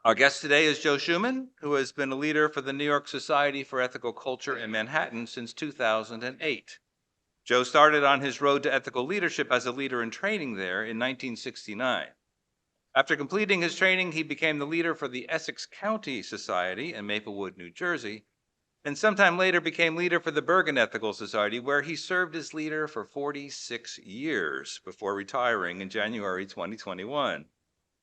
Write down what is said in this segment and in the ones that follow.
Our guest today is Joe Chuman, who has been a leader for the New York Society for Ethical Culture in Manhattan since 2008. Joe started on his road to ethical leadership as a leader in training there in 1969. After completing his training, he became the leader for the Essex County Society in Maplewood, New Jersey, and sometime later became leader for the Bergen Ethical Society, where he served as leader for 46 years before retiring in January 2021.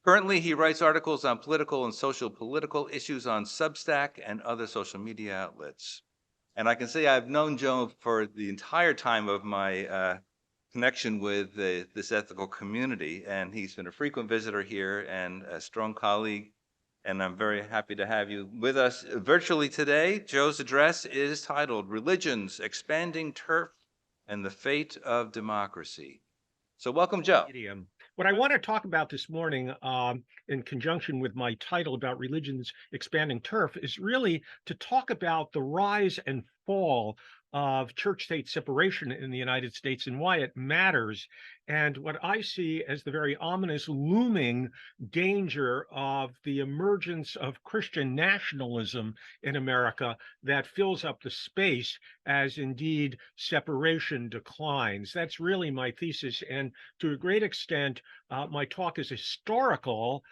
Currently, he writes articles on political and social political issues on Substack and other social media outlets. And I can say I've known Joe for the entire time of my connection with this ethical community, and he's been a frequent visitor here and a strong colleague. And I'm very happy to have you with us virtually today. Joe's address is titled Religions, Expanding Turf, and the Fate of Democracy. So welcome, Joe. Idiom. What I want to talk about this morning, in conjunction with my title about religions expanding turf, is really to talk about the rise and fall of church-state separation in the United States and why it matters, and what I see as the very ominous looming danger of the emergence of Christian nationalism in America that fills up the space as indeed separation declines. That's really my thesis, and to a great extent, my talk is historical,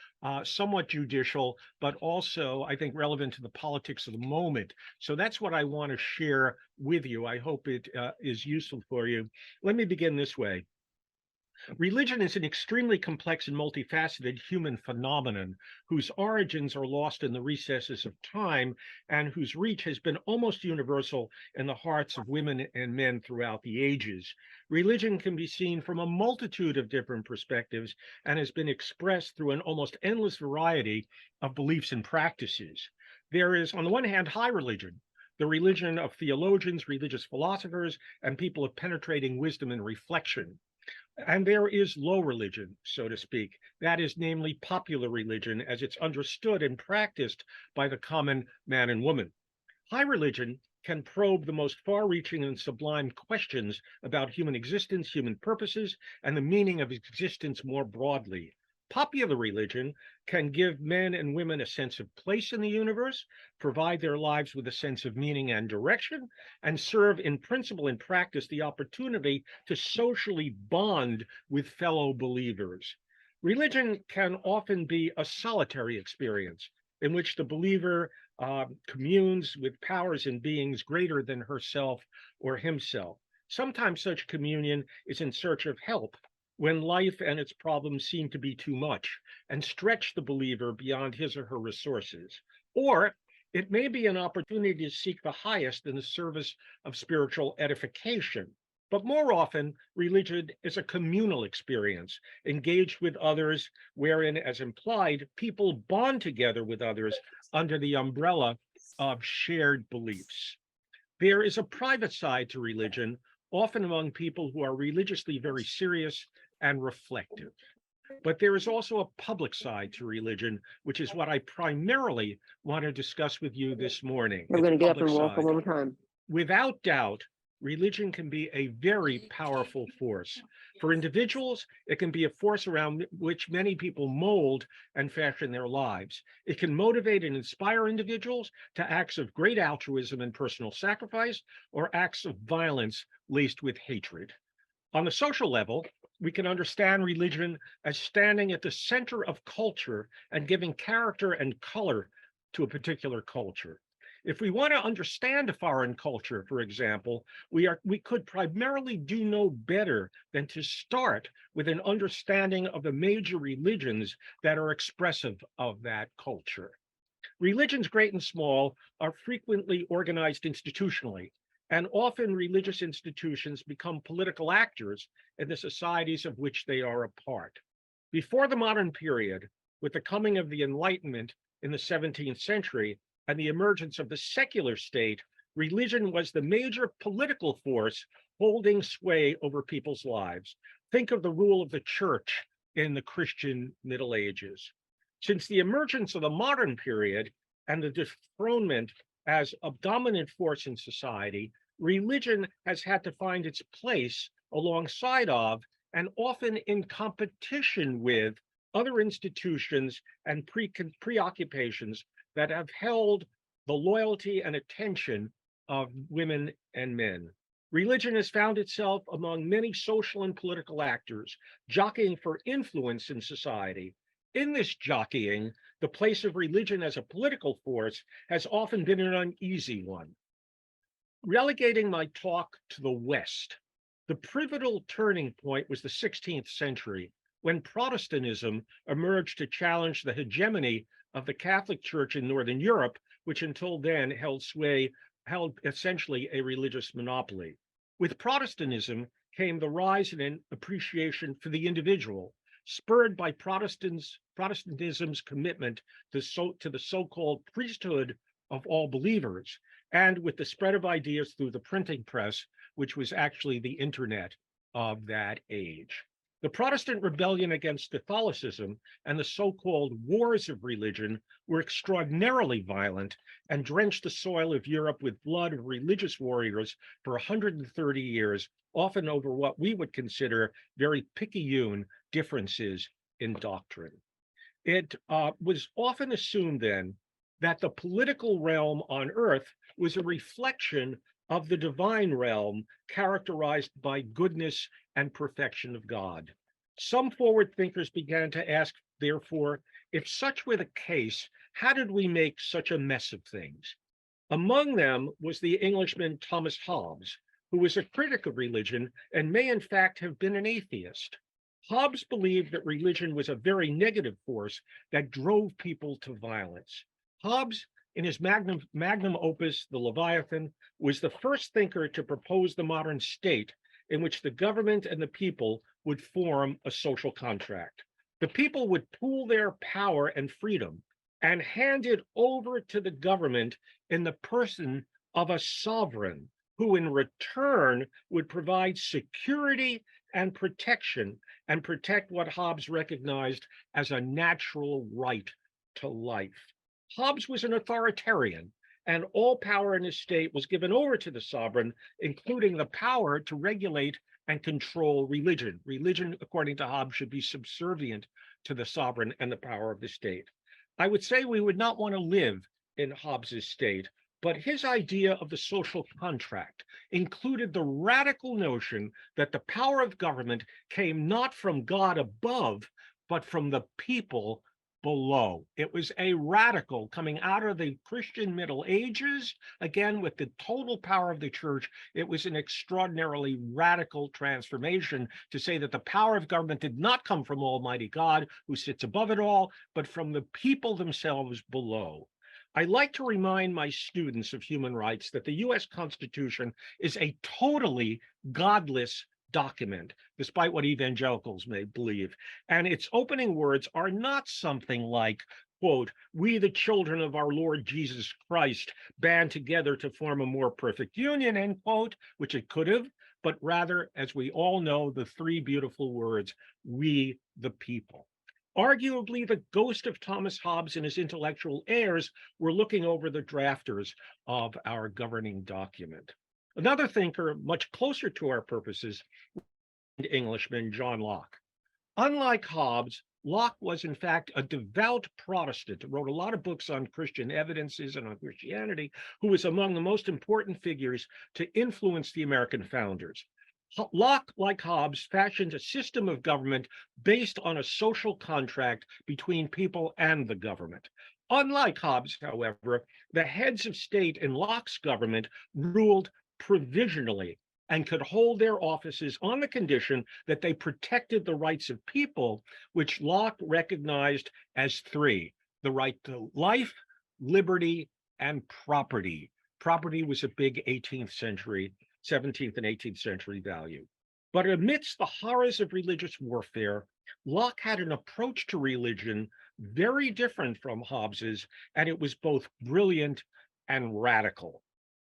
somewhat judicial, but also, I think, relevant to the politics of the moment. So that's what I want to share with you. I hope it is useful for you. Let me begin this way. Religion is an extremely complex and multifaceted human phenomenon whose origins are lost in the recesses of time and whose reach has been almost universal in the hearts of women and men throughout the ages. Religion can be seen from a multitude of different perspectives and has been expressed through an almost endless variety of beliefs and practices. There is, on the one hand, high religion, the religion of theologians, religious philosophers, and people of penetrating wisdom and reflection. And there is low religion, so to speak. That is namely popular religion as it's understood and practiced by the common man and woman. High religion can probe the most far reaching and sublime questions about human existence, human purposes, and the meaning of existence more broadly. Popular religion can give men and women a sense of place in the universe, provide their lives with a sense of meaning and direction, and serve in principle and practice the opportunity to socially bond with fellow believers. Religion can often be a solitary experience in which the believer communes with powers and beings greater than herself or himself. Sometimes such communion is in search of help when life and its problems seem to be too much and stretch the believer beyond his or her resources. Or it may be an opportunity to seek the highest in the service of spiritual edification. But more often, religion is a communal experience, engaged with others, wherein, as implied, people bond together with others under the umbrella of shared beliefs. There is a private side to religion, often among people who are religiously very serious and reflective. But there is also a public side to religion, which is what I primarily want to discuss with you this morning. I'm Its going to get up public and walk one side. more time. Without doubt, religion can be a very powerful force. For individuals, it can be a force around which many people mold and fashion their lives. It can motivate and inspire individuals to acts of great altruism and personal sacrifice, or acts of violence laced with hatred. On the social level, we can understand religion as standing at the center of culture and giving character and color to a particular culture. If we want to understand a foreign culture, for example, we could primarily do no better than to start with an understanding of the major religions that are expressive of that culture. Religions, great and small, are frequently organized institutionally, and often religious institutions become political actors in the societies of which they are a part. Before the modern period, with the coming of the Enlightenment in the 17th century and the emergence of the secular state, religion was the major political force holding sway over people's lives. Think of the rule of the church in the Christian Middle Ages. Since the emergence of the modern period and the dethronement as a dominant force in society, religion has had to find its place alongside of and often in competition with other institutions, and preoccupations that have held the loyalty and attention of women and men. Religion has found itself among many social and political actors, jockeying for influence in society. In this jockeying, the place of religion as a political force has often been an uneasy one. Relegating my talk to the West, the pivotal turning point was the 16th century, when Protestantism emerged to challenge the hegemony of the Catholic Church in Northern Europe, which until then held essentially a religious monopoly. With Protestantism came the rise in an appreciation for the individual, spurred by Protestantism's commitment to the so-called priesthood of all believers, and with the spread of ideas through the printing press, which was actually the internet of that age. The Protestant rebellion against Catholicism and the so-called wars of religion were extraordinarily violent and drenched the soil of Europe with blood of religious warriors for 130 years, often over what we would consider very picayune differences in doctrine. It was often assumed then that the political realm on earth was a reflection of the divine realm characterized by goodness and perfection of God. Some forward thinkers began to ask, therefore, if such were the case, how did we make such a mess of things? Among them was the Englishman Thomas Hobbes, who was a critic of religion and may in fact have been an atheist. Hobbes believed that religion was a very negative force that drove people to violence. Hobbes, in his magnum opus, The Leviathan, was the first thinker to propose the modern state in which the government and the people would form a social contract. The people would pool their power and freedom and hand it over to the government in the person of a sovereign who in return would provide security and protection and protect what Hobbes recognized as a natural right to life. Hobbes was an authoritarian, and all power in his state was given over to the sovereign, including the power to regulate and control religion. Religion, according to Hobbes, should be subservient to the sovereign and the power of the state. I would say we would not want to live in Hobbes's state, but his idea of the social contract included the radical notion that the power of government came not from God above, but from the people below. It was a radical coming out of the Christian Middle Ages, again, with the total power of the church. It was an extraordinarily radical transformation to say that the power of government did not come from Almighty God, who sits above it all, but from the people themselves below. I like to remind my students of human rights that the US Constitution is a totally godless document, despite what evangelicals may believe. And its opening words are not something like, quote, "We, the children of our Lord Jesus Christ, band together to form a more perfect union," end quote, which it could have, but rather, as we all know, the three beautiful words, "We, the people." Arguably, the ghost of Thomas Hobbes and his intellectual heirs were looking over the drafters of our governing document. Another thinker, much closer to our purposes, Englishman John Locke. Unlike Hobbes, Locke was in fact a devout Protestant, wrote a lot of books on Christian evidences and on Christianity, who was among the most important figures to influence the American founders. Locke, like Hobbes, fashioned a system of government based on a social contract between people and the government. Unlike Hobbes, however, the heads of state in Locke's government ruled provisionally and could hold their offices on the condition that they protected the rights of people, which Locke recognized as three: the right to life, liberty, and property. Property was a big 18th century, 17th and 18th century value. But amidst the horrors of religious warfare, Locke had an approach to religion very different from Hobbes's, and it was both brilliant and radical.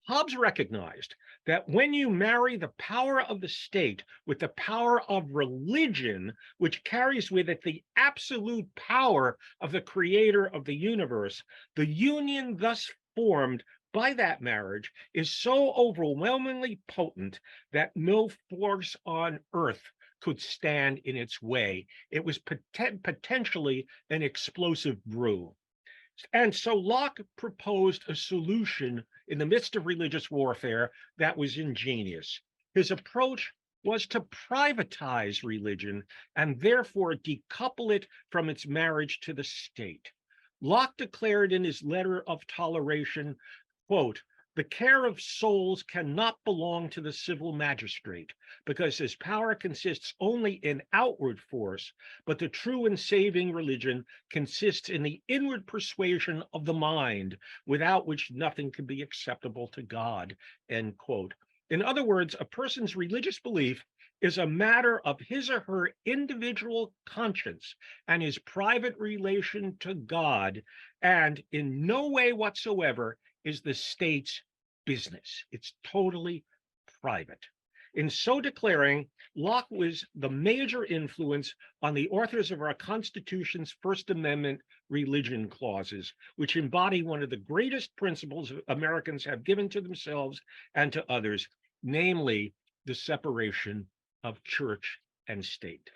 Hobbes recognized that when you marry the power of the state with the power of religion, which carries with it the absolute power of the creator of the universe, the union thus formed by that marriage is so overwhelmingly potent that no force on earth could stand in its way. It was potentially an explosive brew. And so Locke proposed a solution in the midst of religious warfare that was ingenious. His approach was to privatize religion and therefore decouple it from its marriage to the state. Locke declared in his letter of toleration, quote, the care of souls cannot belong to the civil magistrate, because his power consists only in outward force, but the true and saving religion consists in the inward persuasion of the mind, without which nothing can be acceptable to God, end quote. In other words, a person's religious belief is a matter of his or her individual conscience and his private relation to God, and in no way whatsoever is the state's business. It's totally private. In so declaring, Locke was the major influence on the authors of our Constitution's First Amendment religion clauses, which embody one of the greatest principles Americans have given to themselves and to others, namely the separation of church and state.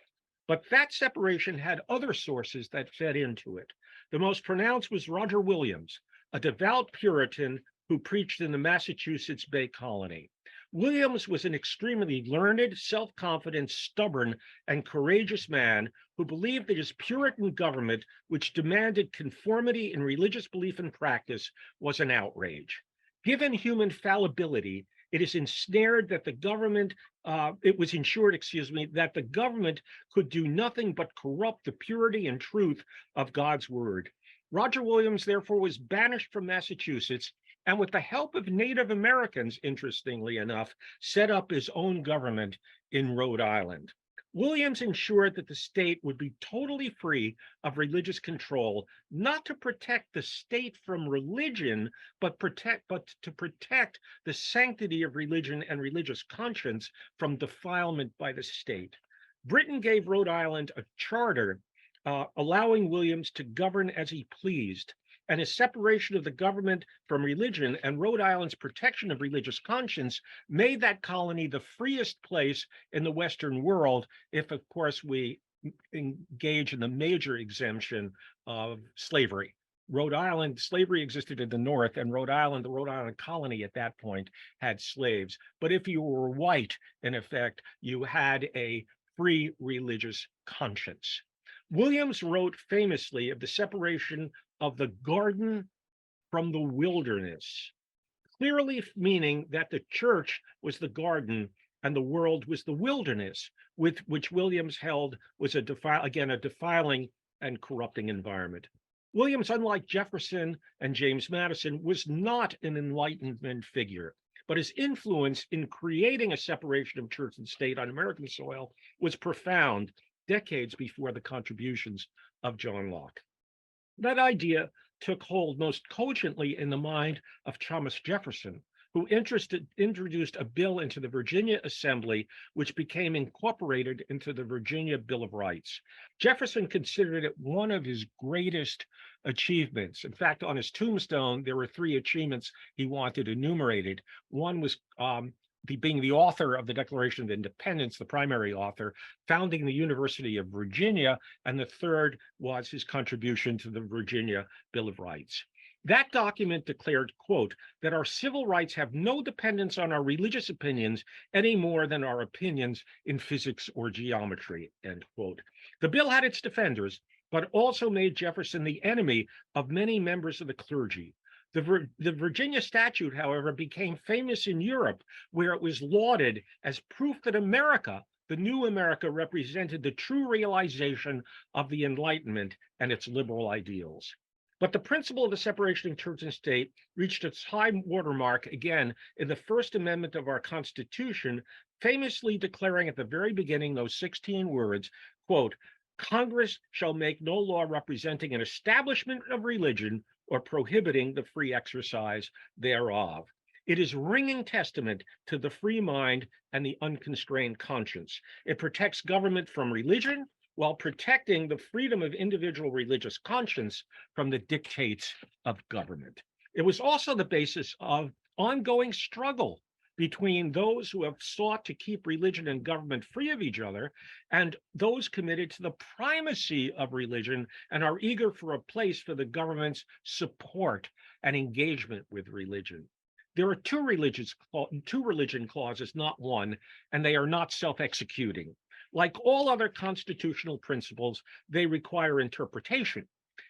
But that separation had other sources that fed into it. The most pronounced was Roger Williams, a devout Puritan who preached in the Massachusetts Bay Colony. Williams was an extremely learned, self-confident, stubborn, and courageous man who believed that his Puritan government, which demanded conformity in religious belief and practice, was an outrage. Given human fallibility, it is ensnared that the government, it was ensured, that the government could do nothing but corrupt the purity and truth of God's word. Roger Williams, therefore, was banished from Massachusetts, and with the help of Native Americans, interestingly enough, set up his own government in Rhode Island. Williams ensured that the state would be totally free of religious control, not to protect the state from religion, but to protect the sanctity of religion and religious conscience from defilement by the state. Britain gave Rhode Island a charter allowing Williams to govern as he pleased, and his separation of the government from religion and Rhode Island's protection of religious conscience made that colony the freest place in the Western world, if, of course, we engage in the major exemption of slavery. Rhode Island, slavery existed in the North, and Rhode Island, the Rhode Island colony at that point, had slaves. But if you were white, in effect, you had a free religious conscience. Williams wrote famously of the separation of the garden from the wilderness, clearly meaning that the church was the garden and the world was the wilderness, with which Williams held was a defiling and corrupting environment. Williams, unlike Jefferson and James Madison, was not an Enlightenment figure, but his influence in creating a separation of church and state on American soil was profound, decades before the contributions of John Locke. That idea took hold most cogently in the mind of Thomas Jefferson, who introduced a bill into the Virginia Assembly, which became incorporated into the Virginia Bill of Rights. Jefferson considered it one of his greatest achievements. In fact, on his tombstone, there were 3 achievements he wanted enumerated. One was being the author of the Declaration of Independence, the primary author, founding the University of Virginia, and the third was his contribution to the Virginia Bill of Rights. That document declared, quote, that our civil rights have no dependence on our religious opinions any more than our opinions in physics or geometry, end quote. The bill had its defenders, but also made Jefferson the enemy of many members of the clergy. The Virginia statute, however, became famous in Europe, where it was lauded as proof that America, the new America, represented the true realization of the Enlightenment and its liberal ideals. But the principle of the separation of church and state reached its high watermark again in the First Amendment of our Constitution, famously declaring at the very beginning those 16 words, quote, Congress shall make no law representing an establishment of religion or prohibiting the free exercise thereof. It is ringing testament to the free mind and the unconstrained conscience. It protects government from religion while protecting the freedom of individual religious conscience from the dictates of government. It was also the basis of ongoing struggle between those who have sought to keep religion and government free of each other and those committed to the primacy of religion and are eager for a place for the government's support and engagement with religion. There are two religion clauses, not one, and they are not self-executing. Like all other constitutional principles, they require interpretation.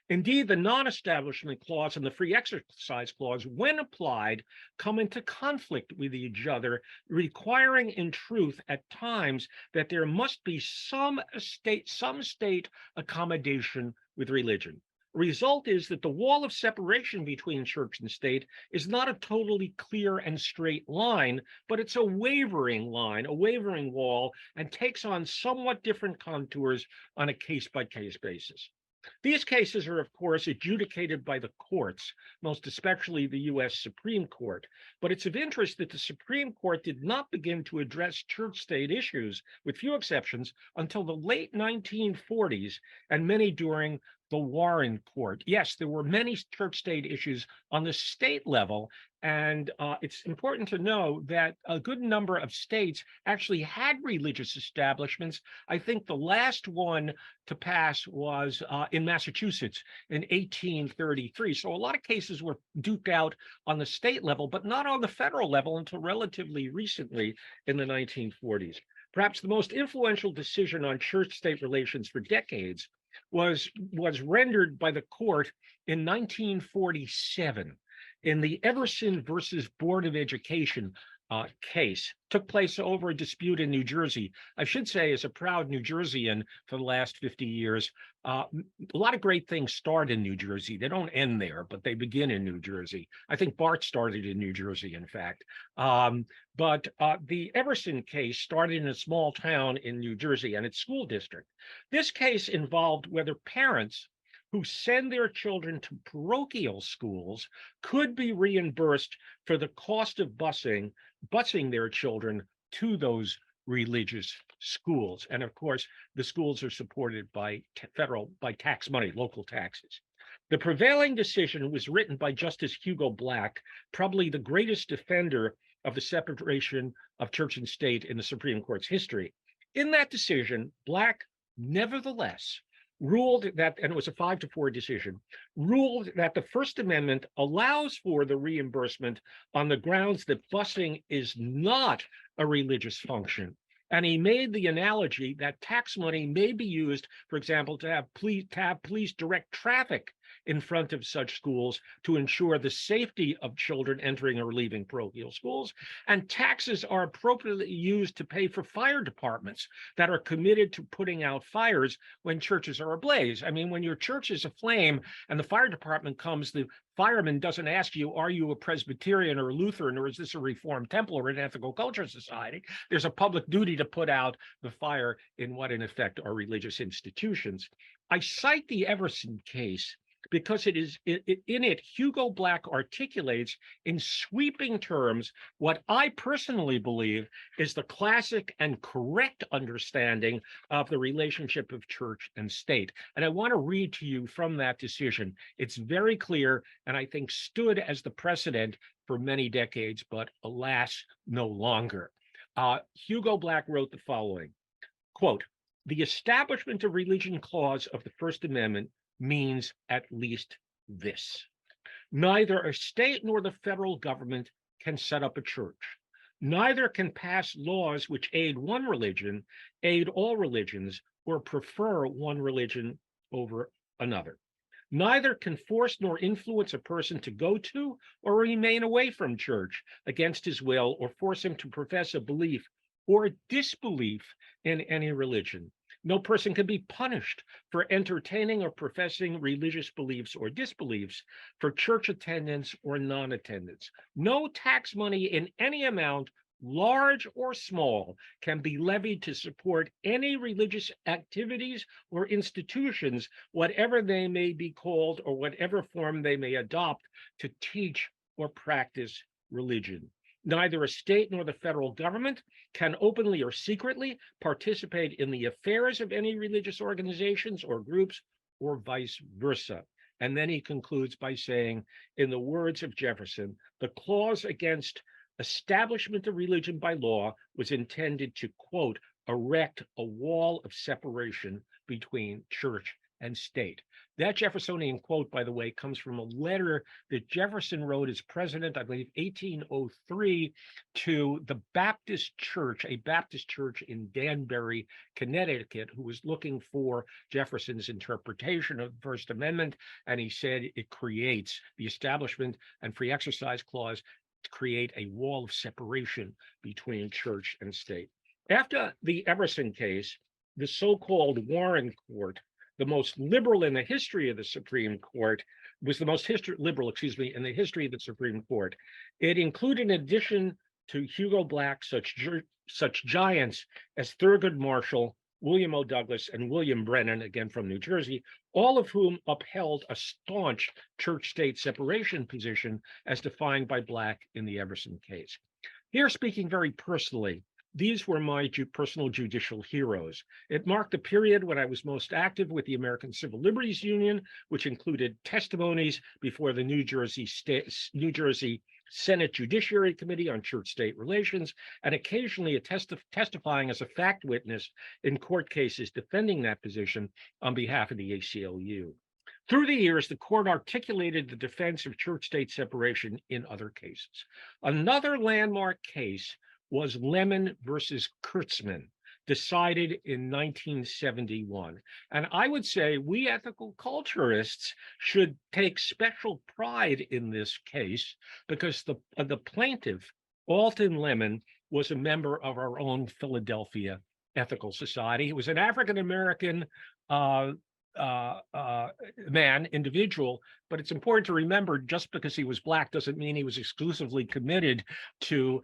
Indeed, the non-establishment clause and the free exercise clause, when applied, come into conflict with each other, requiring in truth at times that there must be some state accommodation with religion. Result is that the wall of separation between church and state is not a totally clear and straight line, but it's a wavering line, a wavering wall, and takes on somewhat different contours on a case-by-case basis. These cases are, of course, adjudicated by the courts, most especially the U.S. Supreme Court. But it's of interest that the Supreme Court did not begin to address church-state issues, with few exceptions, until the late 1940s, and many during the Warren Court. Yes, there were many church-state issues on the state level, and it's important to know that a good number of states actually had religious establishments. I think the last one to pass was in Massachusetts in 1833. So a lot of cases were duked out on the state level, but not on the federal level until relatively recently in the 1940s. Perhaps the most influential decision on church-state relations for decades was rendered by the court in 1947 in the Everson versus Board of Education case. Took place over a dispute in New Jersey. I should say, as a proud New Jerseyan for the last 50 years, a lot of great things start in New Jersey. They don't end there, but they begin in New Jersey. I think Bart started in New Jersey, in fact. But the Everson case started in a small town in New Jersey and its school district. This case involved whether parents who send their children to parochial schools could be reimbursed for the cost of busing their children to those religious schools. And of course, the schools are supported by tax money, local taxes. The prevailing decision was written by Justice Hugo Black, probably the greatest defender of the separation of church and state in the Supreme Court's history. In that decision, Black nevertheless ruled that, and it was a 5-4 decision, ruled that the First Amendment allows for the reimbursement on the grounds that busing is not a religious function. And he made the analogy that tax money may be used, for example, to have police direct traffic in front of such schools to ensure the safety of children entering or leaving parochial schools. And taxes are appropriately used to pay for fire departments that are committed to putting out fires when churches are ablaze. I mean, when your church is aflame and the fire department comes, the fireman doesn't ask you, are you a Presbyterian or a Lutheran, or is this a Reformed temple or an ethical culture society? There's a public duty to put out the fire in what in effect are religious institutions. I cite the Everson case because in it, Hugo Black articulates in sweeping terms what I personally believe is the classic and correct understanding of the relationship of church and state. And I want to read to you from that decision. It's very clear, and I think stood as the precedent for many decades, but alas, no longer. Hugo Black wrote the following, quote, "The Establishment of Religion clause of the First Amendment means at least this: neither a state nor the federal government can set up a church. Neither can pass laws which aid one religion, aid all religions, or prefer one religion over another. Neither can force nor influence a person to go to or remain away from church against his will, or force him to profess a belief or disbelief in any religion. No person can be punished for entertaining or professing religious beliefs or disbeliefs, for church attendance or non-attendance. No tax money in any amount, large or small, can be levied to support any religious activities or institutions, whatever they may be called or whatever form they may adopt to teach or practice religion. Neither a state nor the federal government can openly or secretly participate in the affairs of any religious organizations or groups, or vice versa." And then he concludes by saying, in the words of Jefferson, the clause against Establishment of religion by law was intended to, quote, erect a wall of separation between church and state. That Jeffersonian quote, by the way, comes from a letter that Jefferson wrote as president, I believe, 1803, to the Baptist Church, a Baptist church in Danbury, Connecticut, who was looking for Jefferson's interpretation of the First Amendment. And he said it creates the Establishment and Free Exercise Clause to create a wall of separation between church and state. After the Emerson case, the so-called Warren Court, the most liberal in the history of the Supreme Court, was the most liberal, in the history of the Supreme Court. It included, in addition to Hugo Black, such giants as Thurgood Marshall, William O. Douglas, and William Brennan, again from New Jersey, all of whom upheld a staunch church-state separation position as defined by Black in the Emerson case. Here, speaking very personally, these were my personal judicial heroes. It marked a period when I was most active with the American Civil Liberties Union, which included testimonies before the New Jersey Senate Judiciary Committee on Church-State Relations, and occasionally testifying as a fact witness in court cases defending that position on behalf of the ACLU. Through the years, the court articulated the defense of church-state separation in other cases. Another landmark case was Lemon versus Kurtzman, decided in 1971. And I would say we ethical culturists should take special pride in this case because the plaintiff, Alton Lemon, was a member of our own Philadelphia Ethical Society. He was an African-American individual, but it's important to remember just because he was Black doesn't mean he was exclusively committed to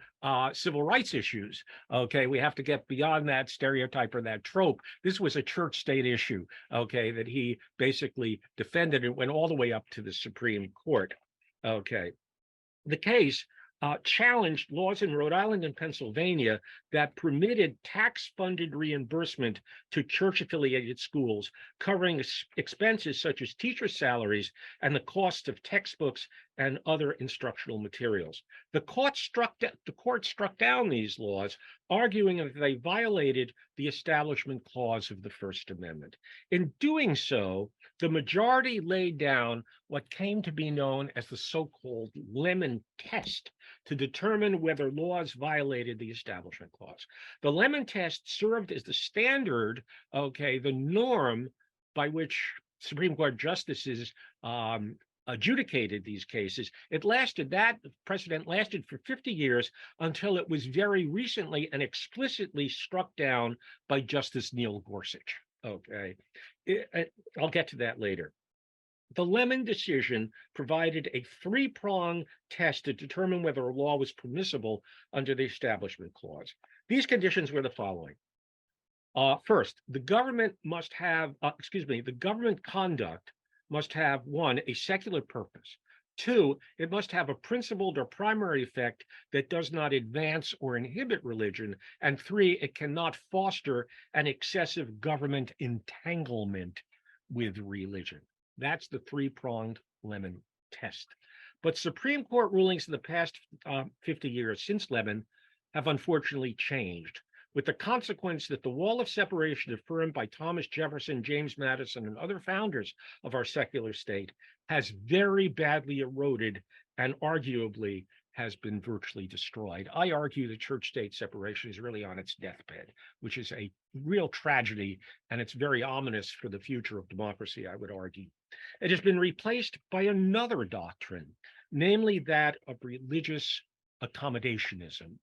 civil rights issues. Okay, we have to get beyond that stereotype or that trope. This was a church-state issue, okay, that he basically defended and went all the way up to the Supreme Court. Okay, the case challenged laws in Rhode Island and Pennsylvania that permitted tax-funded reimbursement to church-affiliated schools, covering expenses such as teacher salaries and the cost of textbooks and other instructional materials. The court struck down these laws, arguing that they violated the Establishment Clause of the First Amendment. In doing so, the majority laid down what came to be known as the so-called Lemon Test to determine whether laws violated the Establishment Clause. The Lemon Test served as the standard, okay, the norm by which Supreme Court justices adjudicated these cases. That precedent lasted for 50 years until it was very recently and explicitly struck down by Justice Neil Gorsuch. Okay, I'll get to that later. The Lemon decision provided a three-pronged test to determine whether a law was permissible under the Establishment Clause. These conditions were the following. First, the government must have, the government conduct must have, one, a secular purpose. Two, it must have a principled or primary effect that does not advance or inhibit religion. And three, it cannot foster an excessive government entanglement with religion. That's the three-pronged Lemon test. But Supreme Court rulings in the past 50 years since Lemon have unfortunately changed, with the consequence that the wall of separation affirmed by Thomas Jefferson, James Madison, and other founders of our secular state has very badly eroded and arguably has been virtually destroyed. I argue that church-state separation is really on its deathbed, which is a real tragedy, and it's very ominous for the future of democracy, I would argue. It has been replaced by another doctrine, namely that of religious accommodationism.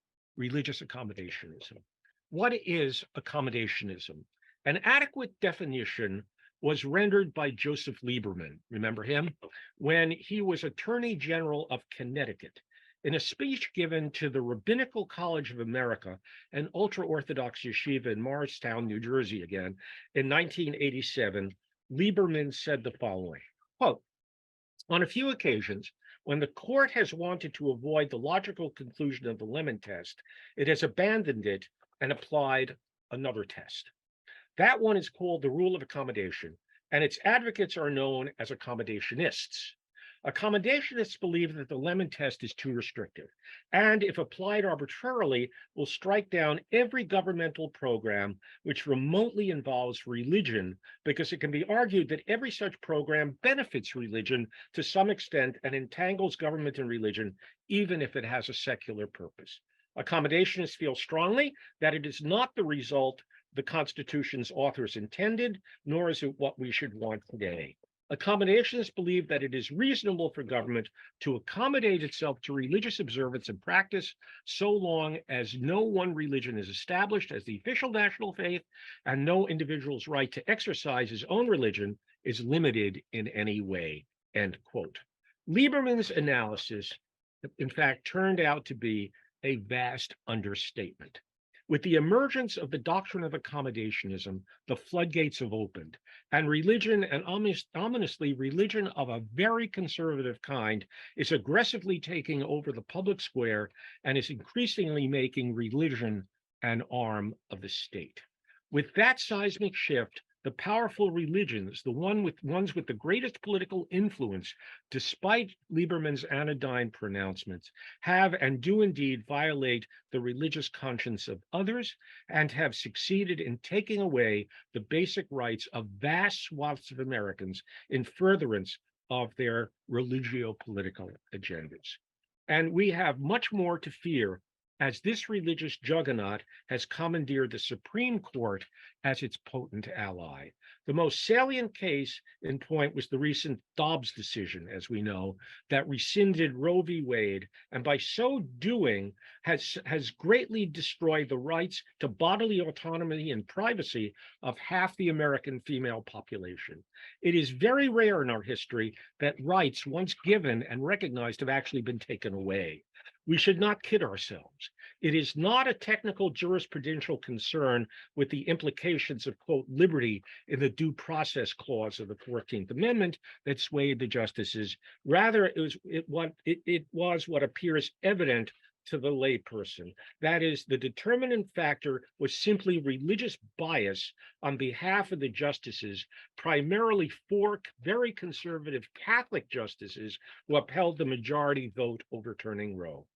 What is accommodationism? An adequate definition was rendered by Joseph Lieberman, remember him, when he was Attorney General of Connecticut. In a speech given to the Rabbinical College of America, an ultra-Orthodox yeshiva in Morristown, New Jersey again, in 1987, Lieberman said the following, quote, on a few occasions, when the court has wanted to avoid the logical conclusion of the Lemon test, it has abandoned it and applied another test. That one is called the rule of accommodation, and its advocates are known as accommodationists. Accommodationists believe that the Lemon test is too restrictive, and if applied arbitrarily, will strike down every governmental program which remotely involves religion, because it can be argued that every such program benefits religion to some extent and entangles government and religion, even if it has a secular purpose. Accommodationists feel strongly that it is not the result the Constitution's authors intended, nor is it what we should want today. Accommodationists believe that it is reasonable for government to accommodate itself to religious observance and practice so long as no one religion is established as the official national faith and no individual's right to exercise his own religion is limited in any way, end quote. Lieberman's analysis, in fact, turned out to be a vast understatement. With the emergence of the doctrine of accommodationism, the floodgates have opened, and religion, and ominously religion of a very conservative kind, is aggressively taking over the public square and is increasingly making religion an arm of the state. With that seismic shift, the powerful religions, the ones with the greatest political influence, despite Lieberman's anodyne pronouncements, have and do indeed violate the religious conscience of others and have succeeded in taking away the basic rights of vast swaths of Americans in furtherance of their religio-political agendas. And we have much more to fear as this religious juggernaut has commandeered the Supreme Court as its potent ally. The most salient case in point was the recent Dobbs decision, as we know, that rescinded Roe v. Wade, and by so doing has greatly destroyed the rights to bodily autonomy and privacy of half the American female population. It is very rare in our history that rights once given and recognized have actually been taken away. We should not kid ourselves. It is not a technical jurisprudential concern with the implications of, quote, liberty in the due process clause of the 14th Amendment that swayed the justices. Rather, it was what appears evident to the layperson. That is, the determinant factor was simply religious bias on behalf of the justices, primarily four very conservative Catholic justices who upheld the majority vote overturning Roe.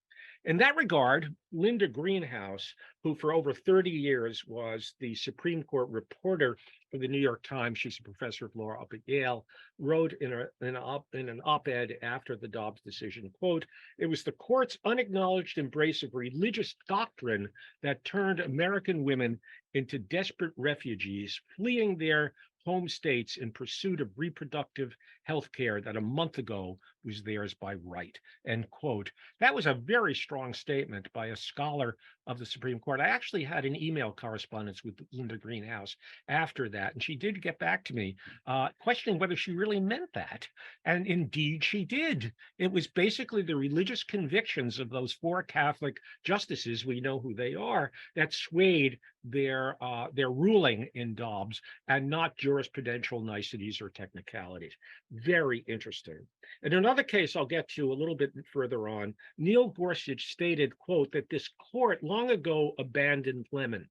In that regard, Linda Greenhouse, who for over 30 years was the Supreme Court reporter for the New York Times, she's a professor of law up at Yale, wrote in an op-ed after the Dobbs decision, quote, "It was the court's unacknowledged embrace of religious doctrine that turned American women into desperate refugees, fleeing their home states in pursuit of reproductive health care that a month ago was theirs by right," end quote. That was a very strong statement by a scholar of the Supreme Court. I actually had an email correspondence with Linda Greenhouse after that, and she did get back to me questioning whether she really meant that. And indeed she did. It was basically the religious convictions of those four Catholic justices, we know who they are, that swayed their ruling in Dobbs, and not jurisprudential niceties or technicalities. Very interesting. In another case I'll get to a little bit further on, Neil Gorsuch stated, quote, that this court long ago abandoned Lemon.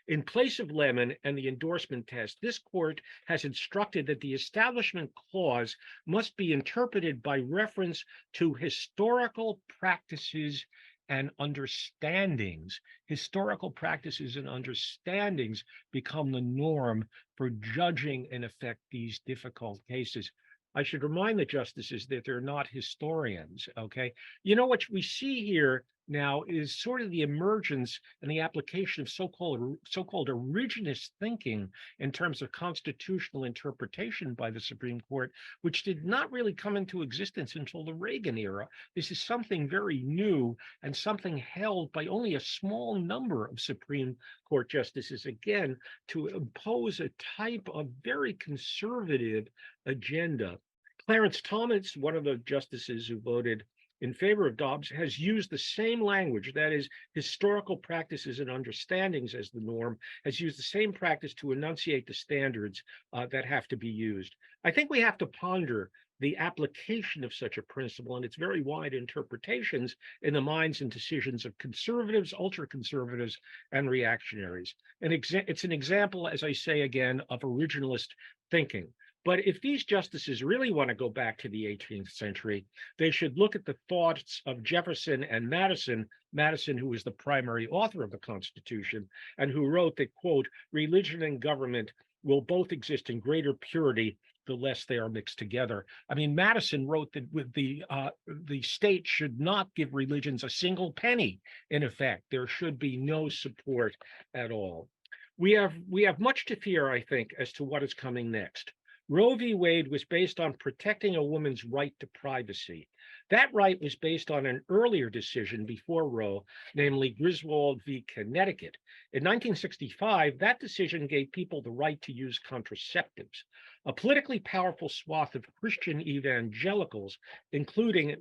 In place of Lemon and the endorsement test, this court has instructed that the Establishment Clause must be interpreted by reference to historical practices and understandings. Historical practices and understandings become the norm for judging, in effect, these difficult cases. I should remind the justices that they're not historians, okay? You know, what we see here now is sort of the emergence and the application of so-called originist thinking in terms of constitutional interpretation by the Supreme Court, which did not really come into existence until the Reagan era. This is something very new and something held by only a small number of Supreme Court justices, again, to impose a type of very conservative agenda. Clarence Thomas, one of the justices who voted in favor of Dobbs, has used the same language, that is, historical practices and understandings as the norm, has used the same practice to enunciate the standards that have to be used. I think we have to ponder the application of such a principle and its very wide interpretations in the minds and decisions of conservatives, ultra-conservatives, and reactionaries. It's an example, as I say again, of originalist thinking. But if these justices really want to go back to the 18th century, they should look at the thoughts of Jefferson and Madison, Madison, who was the primary author of the Constitution, and who wrote that, quote, religion and government will both exist in greater purity the less they are mixed together. I mean, Madison wrote that with the state should not give religions a single penny. In effect, there should be no support at all. We have much to fear, I think, as to what is coming next. Roe v. Wade was based on protecting a woman's right to privacy. That right was based on an earlier decision before Roe, namely Griswold v. Connecticut. In 1965, that decision gave people the right to use contraceptives. A politically powerful swath of Christian evangelicals, including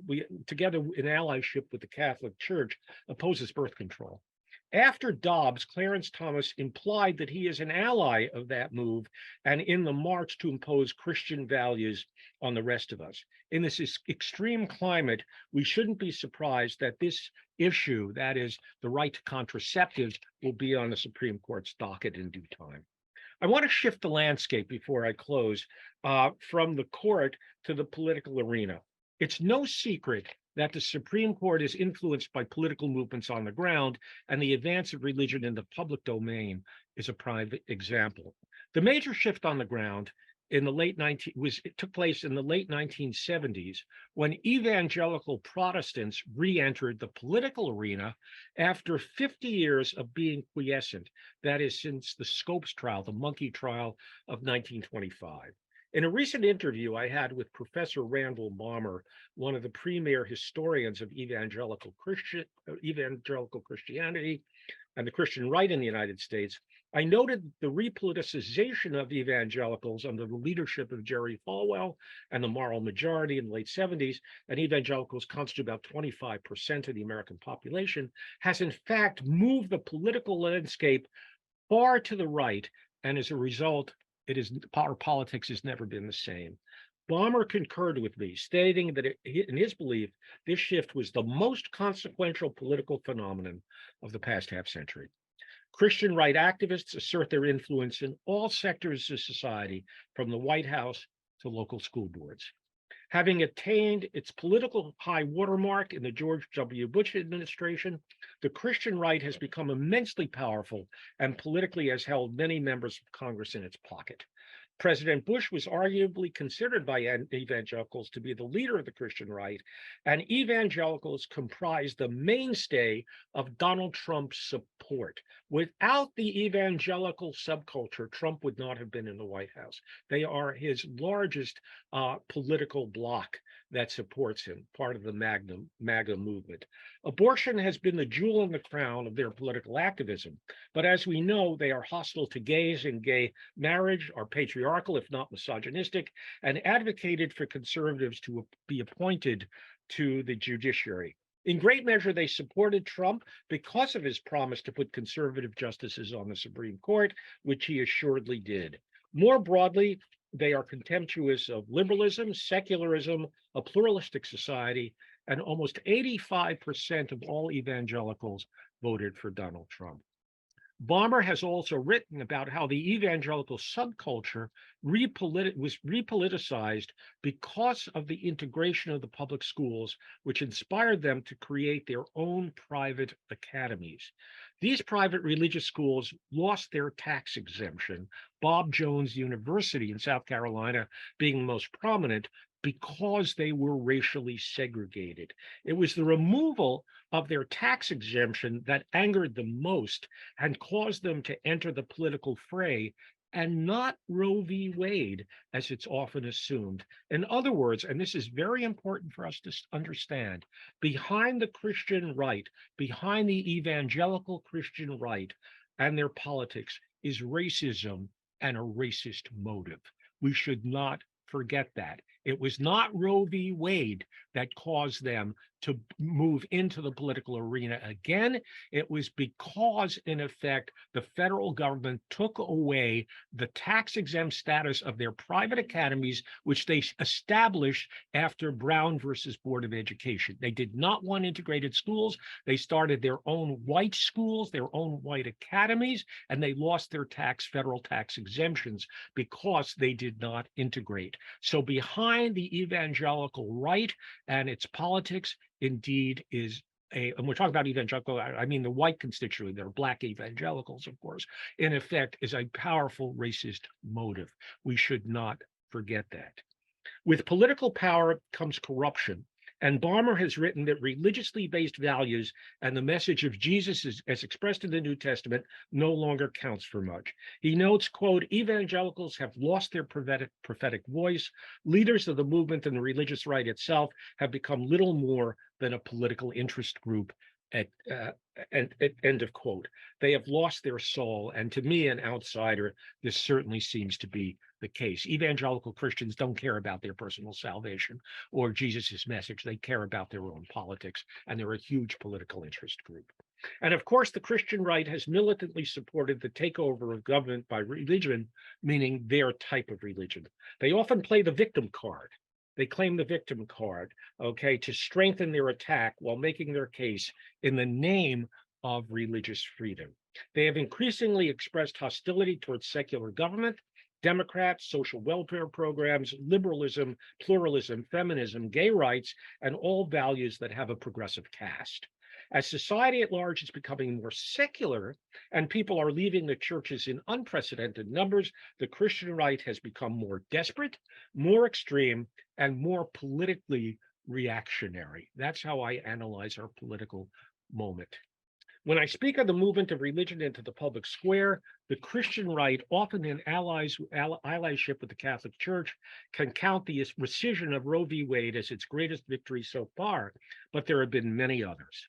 together in allyship with the Catholic Church, opposes birth control. After Dobbs, Clarence Thomas implied that he is an ally of that move and in the march to impose Christian values on the rest of us. In this extreme climate, we shouldn't be surprised that this issue, that is the right to contraceptives, will be on the Supreme Court's docket in due time. I want to shift the landscape before I close from the court to the political arena. It's no secret that the Supreme Court is influenced by political movements on the ground, and the advance of religion in the public domain is a prime example. The major shift on the ground in the took place in the late 1970s when evangelical Protestants re-entered the political arena after 50 years of being quiescent, that is, since the Scopes trial, the monkey trial of 1925. In a recent interview I had with Professor Randall Balmer, one of the premier historians of evangelical Christianity and the Christian right in the United States, I noted the repoliticization of evangelicals under the leadership of Jerry Falwell and the moral majority in the late 70s, and evangelicals constitute about 25% of the American population, has in fact moved the political landscape far to the right, and as a result, our politics has never been the same. Balmer concurred with me, stating that in his belief, this shift was the most consequential political phenomenon of the past half century. Christian right activists assert their influence in all sectors of society, from the White House to local school boards. Having attained its political high watermark in the George W. Bush administration, the Christian right has become immensely powerful and politically has held many members of Congress in its pocket. President Bush was arguably considered by evangelicals to be the leader of the Christian right, and evangelicals comprise the mainstay of Donald Trump's support. Without the evangelical subculture, Trump would not have been in the White House. They are his largest political bloc that supports him, part of the MAGA movement. Abortion has been the jewel in the crown of their political activism, but as we know, they are hostile to gays and gay marriage, are patriarchal, if not misogynistic, and advocated for conservatives to be appointed to the judiciary. In great measure, they supported Trump because of his promise to put conservative justices on the Supreme Court, which he assuredly did. More broadly, they are contemptuous of liberalism, secularism, a pluralistic society, and almost 85% of all evangelicals voted for Donald Trump. Balmer has also written about how the evangelical subculture was repoliticized because of the integration of the public schools, which inspired them to create their own private academies. These private religious schools lost their tax exemption, Bob Jones University in South Carolina being the most prominent, because they were racially segregated. It was the removal of their tax exemption that angered them most and caused them to enter the political fray, and not Roe v. Wade, as it's often assumed. In other words, and this is very important for us to understand, behind the Christian right, behind the evangelical Christian right and their politics is racism and a racist motive. We should not forget that. It was not Roe v. Wade that caused them to move into the political arena again. It was because, in effect, the federal government took away the tax-exempt status of their private academies, which they established after Brown versus Board of Education. They did not want integrated schools. They started their own white schools, their own white academies, and they lost their federal tax exemptions because they did not integrate. So behind the evangelical right and its politics, indeed, is and we're talking about evangelical, I mean the white constituency, they're Black evangelicals, of course, in effect, is a powerful racist motive. We should not forget that. With political power comes corruption. And Balmer has written that religiously based values and the message of Jesus as expressed in the New Testament no longer counts for much. He notes, quote, evangelicals have lost their prophetic voice. Leaders of the movement and the religious right itself have become little more than a political interest group. End of quote. They have lost their soul. And to me, an outsider, this certainly seems to be the case. Evangelical Christians don't care about their personal salvation or Jesus's message. They care about their own politics, and they're a huge political interest group. And of course, the Christian right has militantly supported the takeover of government by religion, meaning their type of religion. They often play the victim card. They claim the victim card, okay, to strengthen their attack while making their case in the name of religious freedom. They have increasingly expressed hostility towards secular government, Democrats, social welfare programs, liberalism, pluralism, feminism, gay rights, and all values that have a progressive cast. As society at large is becoming more secular and people are leaving the churches in unprecedented numbers, the Christian right has become more desperate, more extreme, and more politically reactionary. That's how I analyze our political moment. When I speak of the movement of religion into the public square, the Christian right, often in allyship with the Catholic Church, can count the rescission of Roe v. Wade as its greatest victory so far, but there have been many others.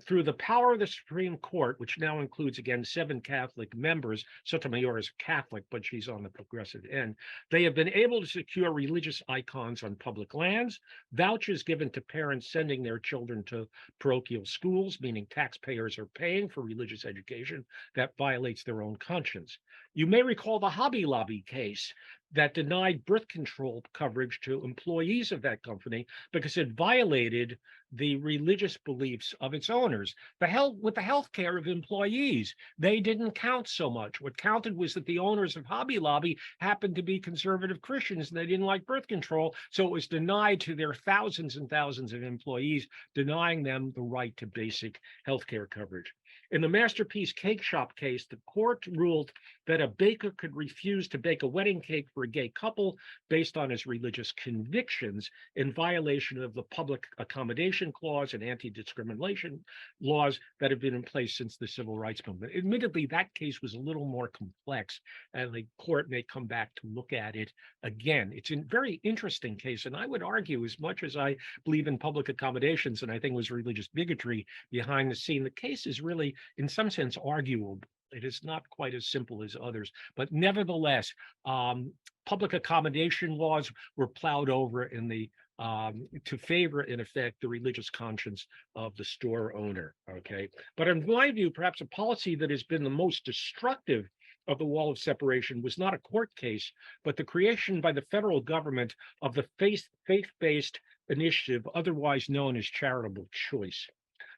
Through the power of the Supreme Court, which now includes, again, 7 Catholic members, Sotomayor is Catholic, but she's on the progressive end, they have been able to secure religious icons on public lands, vouchers given to parents sending their children to parochial schools, meaning taxpayers are paying for religious education that violates their own conscience. You may recall the Hobby Lobby case that denied birth control coverage to employees of that company because it violated the religious beliefs of its owners. With the health care of employees, they didn't count so much. What counted was that the owners of Hobby Lobby happened to be conservative Christians and they didn't like birth control, so it was denied to their thousands and thousands of employees, denying them the right to basic health care coverage. In the Masterpiece Cake Shop case, the court ruled that a baker could refuse to bake a wedding cake for a gay couple based on his religious convictions in violation of the Public Accommodation Clause and anti-discrimination laws that have been in place since the Civil Rights Movement. Admittedly, that case was a little more complex, and the court may come back to look at it again. It's a very interesting case, and I would argue, as much as I believe in public accommodations, and I think it was religious bigotry behind the scene, the case is really, in some sense, arguable. It is not quite as simple as others, but nevertheless, public accommodation laws were plowed over in the to favor, in effect, the religious conscience of the store owner. Okay, but in my view, perhaps a policy that has been the most destructive of the wall of separation was not a court case, but the creation by the federal government of the faith-based initiative, otherwise known as charitable choice.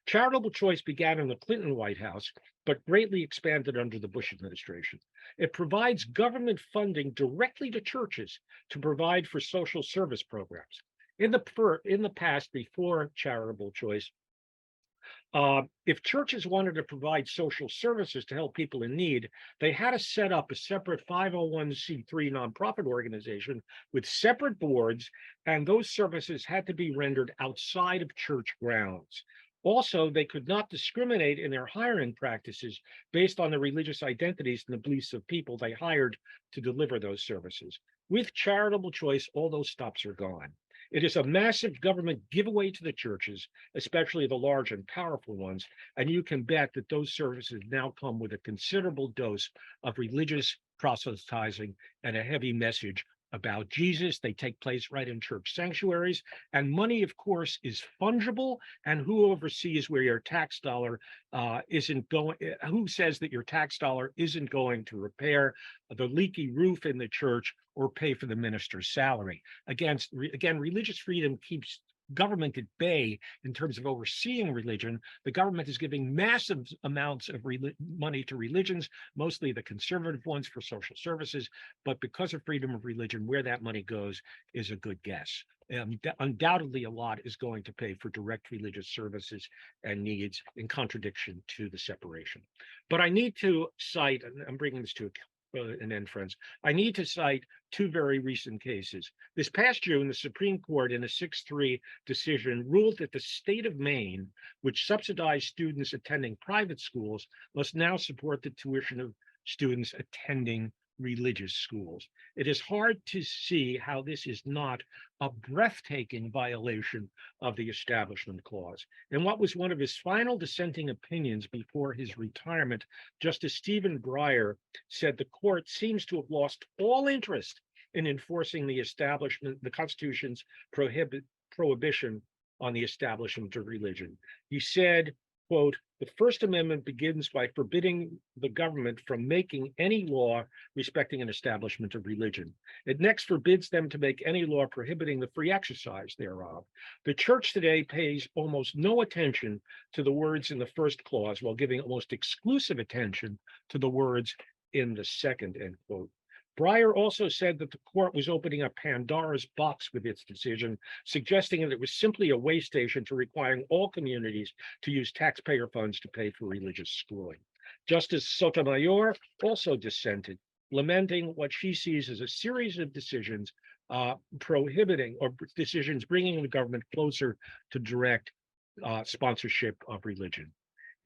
Charitable choice began in the Clinton White House, but greatly expanded under the Bush administration. It provides government funding directly to churches to provide for social service programs. In the past, before charitable choice, if churches wanted to provide social services to help people in need, they had to set up a separate 501c3 nonprofit organization with separate boards, and those services had to be rendered outside of church grounds. Also, they could not discriminate in their hiring practices based on the religious identities and the beliefs of people they hired to deliver those services. With charitable choice, all those stops are gone. It is a massive government giveaway to the churches, especially the large and powerful ones, and you can bet that those services now come with a considerable dose of religious proselytizing and a heavy message about Jesus. They take place right in church sanctuaries. And money, of course, is fungible. And who oversees where your tax dollar isn't going? Who says that your tax dollar isn't going to repair the leaky roof in the church or pay for the minister's salary? Again, religious freedom keeps government at bay in terms of overseeing religion. The government is giving massive amounts of money to religions, mostly the conservative ones for social services, but because of freedom of religion, where that money goes is a good guess. Undoubtedly, a lot is going to pay for direct religious services and needs in contradiction to the separation. But I need to cite, and I'm bringing this to an end, friends, I need to cite two very recent cases. This past June, the Supreme Court, in a 6-3 decision, ruled that the state of Maine, which subsidized students attending private schools, must now support the tuition of students attending religious schools. It is hard to see how this is not a breathtaking violation of the Establishment Clause. In what was one of his final dissenting opinions before his retirement, Justice Stephen Breyer said the court seems to have lost all interest in enforcing the Constitution's prohibition on the establishment of religion. He said, quote, "The First Amendment begins by forbidding the government from making any law respecting an establishment of religion. It next forbids them to make any law prohibiting the free exercise thereof. The church today pays almost no attention to the words in the first clause while giving almost exclusive attention to the words in the second," end quote. Breyer also said that the court was opening a Pandora's box with its decision, suggesting that it was simply a way station to requiring all communities to use taxpayer funds to pay for religious schooling. Justice Sotomayor also dissented, lamenting what she sees as a series of decisions prohibiting or decisions bringing the government closer to direct sponsorship of religion.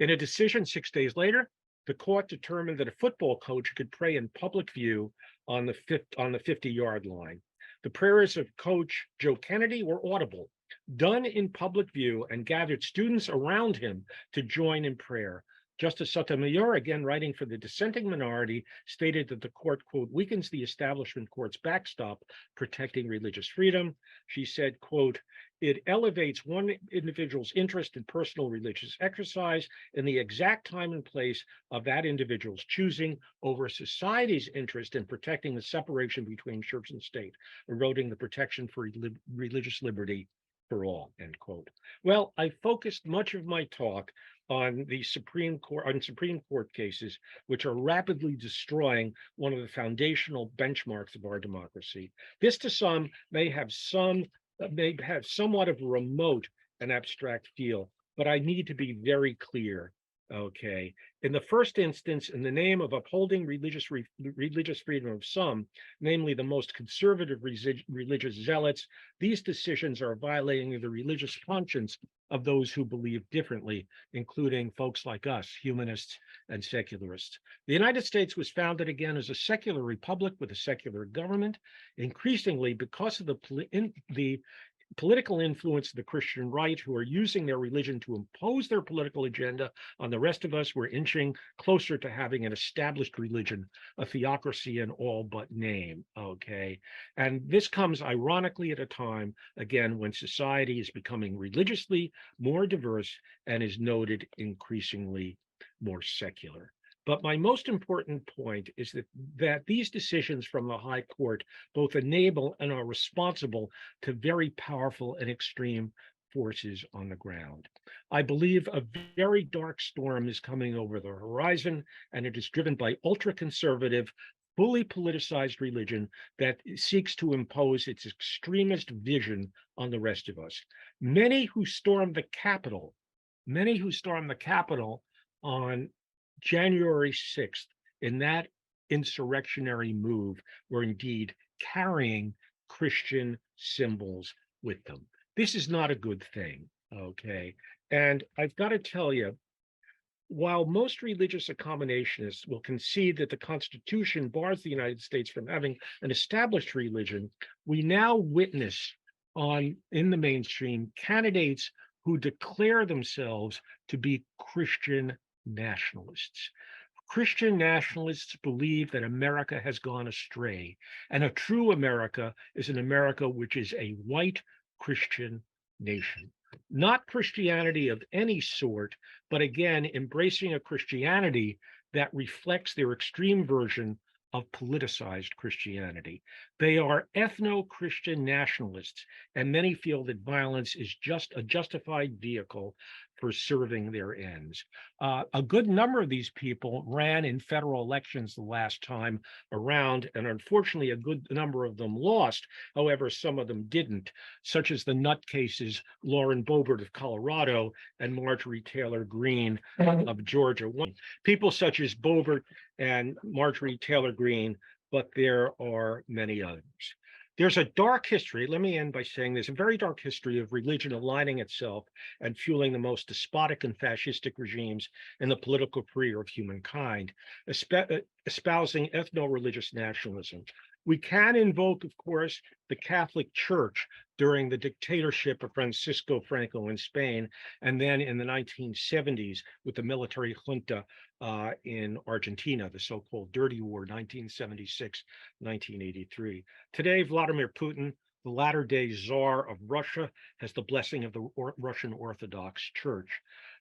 In a decision 6 days later, the court determined that a football coach could pray in public view on the 50-yard line. The prayers of Coach Joe Kennedy were audible, done in public view, and gathered students around him to join in prayer. Justice Sotomayor, again writing for the dissenting minority, stated that the court, quote, "weakens the establishment court's backstop protecting religious freedom." She said, quote, "It elevates one individual's interest in personal religious exercise in the exact time and place of that individual's choosing over society's interest in protecting the separation between church and state, eroding the protection for religious liberty for all," end quote. Well, I focused much of my talk on the Supreme Court cases, which are rapidly destroying one of the foundational benchmarks of our democracy. This to some may have somewhat of a remote and abstract feel, but I need to be very clear. Okay. In the first instance, in the name of upholding religious freedom of some, namely the most conservative religious zealots, these decisions are violating the religious conscience of those who believe differently, including folks like us, humanists and secularists. The United States was founded again as a secular republic with a secular government. Increasingly, because of the political influence of the Christian right, who are using their religion to impose their political agenda on the rest of us, we're inching closer to having an established religion, a theocracy in all but name, okay? And this comes ironically at a time, again, when society is becoming religiously more diverse and is noted increasingly more secular. But my most important point is that these decisions from the High Court both enable and are responsible to very powerful and extreme forces on the ground. I believe a very dark storm is coming over the horizon, and it is driven by ultra-conservative, fully politicized religion that seeks to impose its extremist vision on the rest of us. Many who stormed the Capitol on January 6th, in that insurrectionary move, were indeed carrying Christian symbols with them. This is not a good thing, okay? And I've got to tell you, while most religious accommodationists will concede that the Constitution bars the United States from having an established religion, we now witness in the mainstream candidates who declare themselves to be Christian nationalists. Christian nationalists believe that America has gone astray, and a true America is an America which is a white Christian nation. Not Christianity of any sort, but again, embracing a Christianity that reflects their extreme version of politicized Christianity. They are ethno-Christian nationalists, and many feel that violence is just a justified vehicle for serving their ends. A good number of these people ran in federal elections the last time around, and unfortunately, a good number of them lost. However, some of them didn't, such as the nutcases Lauren Boebert of Colorado and Marjorie Taylor Greene of Georgia. People such as Boebert and Marjorie Taylor Greene, but there are many others. There's a dark history. Let me end by saying there's a very dark history of religion aligning itself and fueling the most despotic and fascistic regimes in the political career of humankind, espousing ethno-religious nationalism. We can invoke, of course, the Catholic Church during the dictatorship of Francisco Franco in Spain, and then in the 1970s with the military junta in Argentina, the so-called Dirty War, 1976, 1983. Today, Vladimir Putin, the latter-day Tsar of Russia, has the blessing of the Russian Orthodox Church.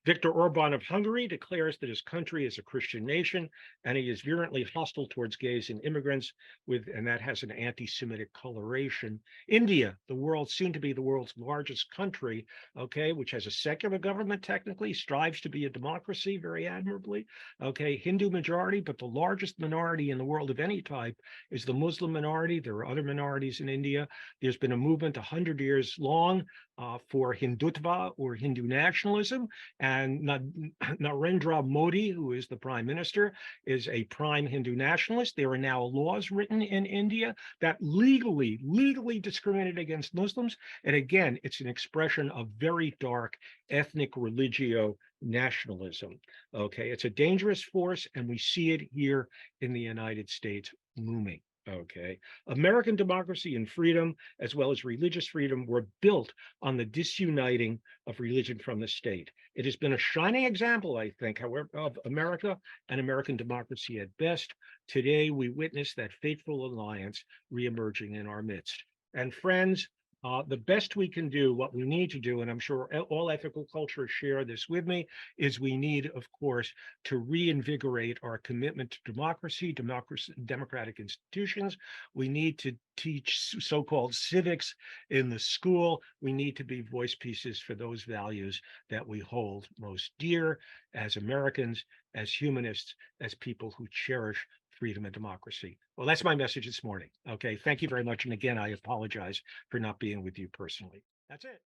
Viktor Orban of Hungary declares that his country is a Christian nation, and he is virulently hostile towards gays and immigrants, and that has an anti-Semitic coloration. India, the world, soon to be the world's largest country, okay, which has a secular government technically, strives to be a democracy very admirably, okay, Hindu majority, but the largest minority in the world of any type is the Muslim minority. There are other minorities in India. There's been a movement 100 years long for Hindutva or Hindu nationalism, and Narendra Modi, who is the prime minister, is a prime Hindu nationalist. There are now laws written in India that legally discriminate against Muslims. And again, it's an expression of very dark ethnic religio nationalism. Okay, it's a dangerous force, and we see it here in the United States looming. Okay, American democracy and freedom, as well as religious freedom, were built on the disuniting of religion from the state. It has been a shining example, I think, however, of America and American democracy at best. Today, we witness that fateful alliance reemerging in our midst. And friends, the best we can do, what we need to do, and I'm sure all ethical cultures share this with me, is we need, of course, to reinvigorate our commitment to democracy, democratic institutions. We need to teach so-called civics in the school. We need to be voice pieces for those values that we hold most dear as Americans, as humanists, as people who cherish freedom and democracy. Well, that's my message this morning. Okay, thank you very much. And again, I apologize for not being with you personally. That's it.